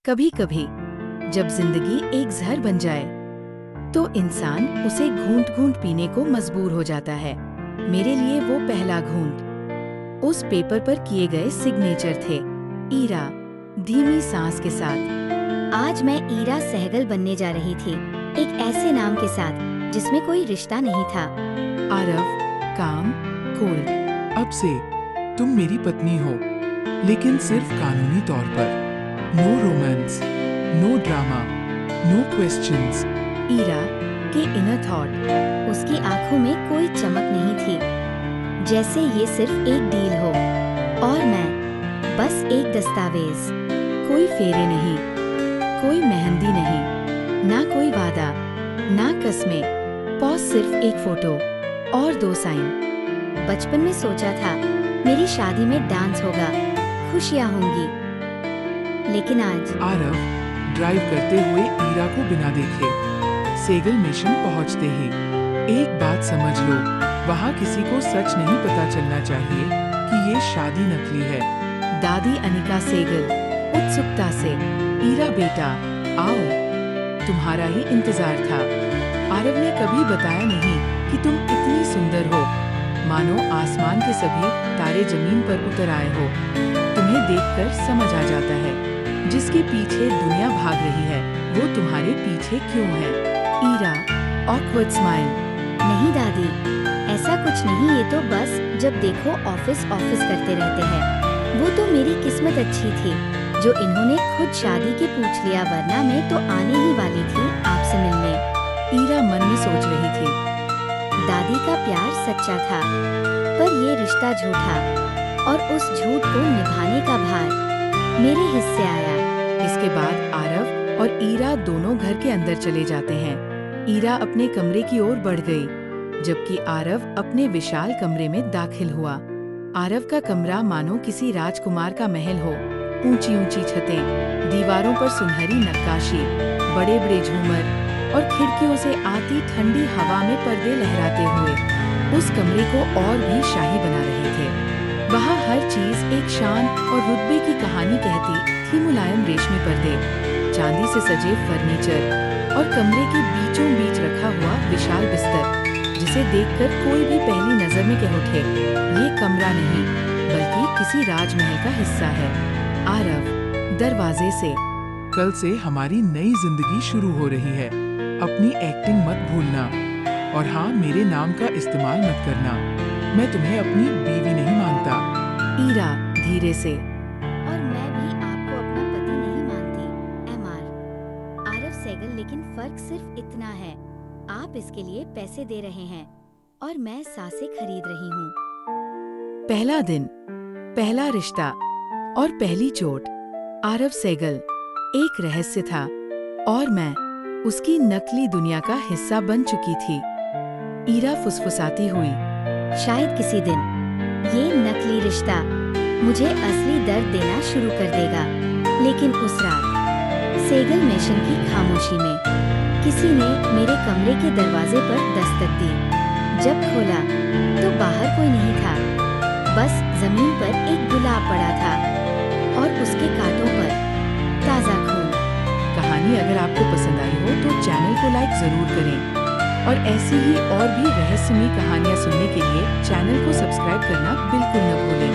कभी कभी जब जिंदगी एक जहर बन जाए तो इंसान उसे घूंट घूंट पीने को मजबूर हो जाता है। मेरे लिए वो पहला घूंट उस पेपर पर किए गए सिग्नेचर थे, ईरा, धीमी सांस के साथ। आज मैं ईरा सहगल बनने जा रही थी, एक ऐसे नाम के साथ जिसमें कोई रिश्ता नहीं था। आरव, काम, कूल। अब से तुम मेरी पत्नी हो, लेकिन सिर्फ कानूनी तौर पर। No romance, no drama, no questions. Ira के इनर थॉट। उसकी आंखों में कोई चमक नहीं थी, जैसे ये सिर्फ एक डील हो और मैं बस एक दस्तावेज। कोई फेरे नहीं, कोई मेहंदी नहीं, ना कोई वादा, ना कस्में, पॉज सिर्फ एक फोटो और 2 साइन। बचपन में सोचा था मेरी शादी में डांस होगा, खुशियाँ होंगी, लेकिन आज आरव ड्राइव करते हुए ईरा को बिना देखे सेगल मिशन पहुंचते ही एक बात समझ लो, वहाँ किसी को सच नहीं पता चलना चाहिए कि ये शादी नकली है। दादी अनिका सेगल उत्सुकता से, ईरा बेटा आओ, तुम्हारा ही इंतजार था। आरव ने कभी बताया नहीं कि तुम इतनी सुंदर हो, मानो आसमान के सभी तारे जमीन पर उतर आए हो। तुम्हें देखकर समझ आ जाता है, जिसके पीछे दुनिया भाग रही है वो तुम्हारे पीछे क्यों है। Ira awkward smile. नहीं दादी, ऐसा कुछ नहीं, ये तो बस जब देखो ऑफिस करते रहते हैं। वो तो मेरी किस्मत अच्छी थी जो इन्होंने खुद शादी की पूछ लिया, वरना मैं तो आने ही वाली थी आपसे मिलने। ईरा मन में सोच रही थी, दादी का प्यार सच्चा था, पर ये रिश्ता झूठा, और उस झूठ को निभाने का भार मेरे हिस्से आया। इसके बाद आरव और ईरा दोनों घर के अंदर चले जाते हैं। ईरा अपने कमरे की ओर बढ़ गई, जबकि आरव अपने विशाल कमरे में दाखिल हुआ। आरव का कमरा मानो किसी राजकुमार का महल हो। ऊंची ऊंची छतें, दीवारों पर सुनहरी नक्काशी, बड़े बड़े झूमर और खिड़कियों से आती ठंडी हवा में पर्दे लहराते हुए उस कमरे को और भी शाही बना रहे थे। वहाँ हर चीज एक शान और रुतबे की कहानी कहती थी। मुलायम रेशमी पर्दे, चांदी से सजे फर्नीचर और कमरे के बीचों बीच रखा हुआ विशाल बिस्तर, जिसे देखकर कोई भी पहली नजर में कह उठे, ये कमरा नहीं बल्कि किसी राजमहल का हिस्सा है। आरव दरवाजे से, कल से हमारी नई जिंदगी शुरू हो रही है, अपनी एक्टिंग मत भूलना, और हाँ, मेरे नाम का इस्तेमाल मत करना, मैं तुम्हें अपनी बीवी नहीं मानता। ईरा धीरे से, और मैं भी आपको अपना पति नहीं मानती, एमआर आरव सहगल, लेकिन फर्क सिर्फ इतना है, आप इसके लिए पैसे दे रहे हैं और मैं सांसें खरीद रही हूँ। पहला दिन, पहला रिश्ता और पहली चोट। आरव सहगल एक रहस्य था और मैं उसकी नकली दुनिया का हिस्सा बन चुकी थी। ईरा फुसफुसाती हुई, शायद किसी दिन ये नकली रिश्ता मुझे असली दर्द देना शुरू कर देगा। लेकिन उस रात सेगल मिशन की खामोशी में किसी ने मेरे कमरे के दरवाजे पर दस्तक दी। जब खोला तो बाहर कोई नहीं था, बस जमीन पर एक गुलाब पड़ा था और उसके कांटों पर ताजा खून। कहानी अगर आपको पसंद आई हो तो चैनल को लाइक जरूर करें और ऐसी ही और भी रहस्यमयी कहानियां सुनने के लिए चैनल को सब्सक्राइब करना बिल्कुल न भूलें।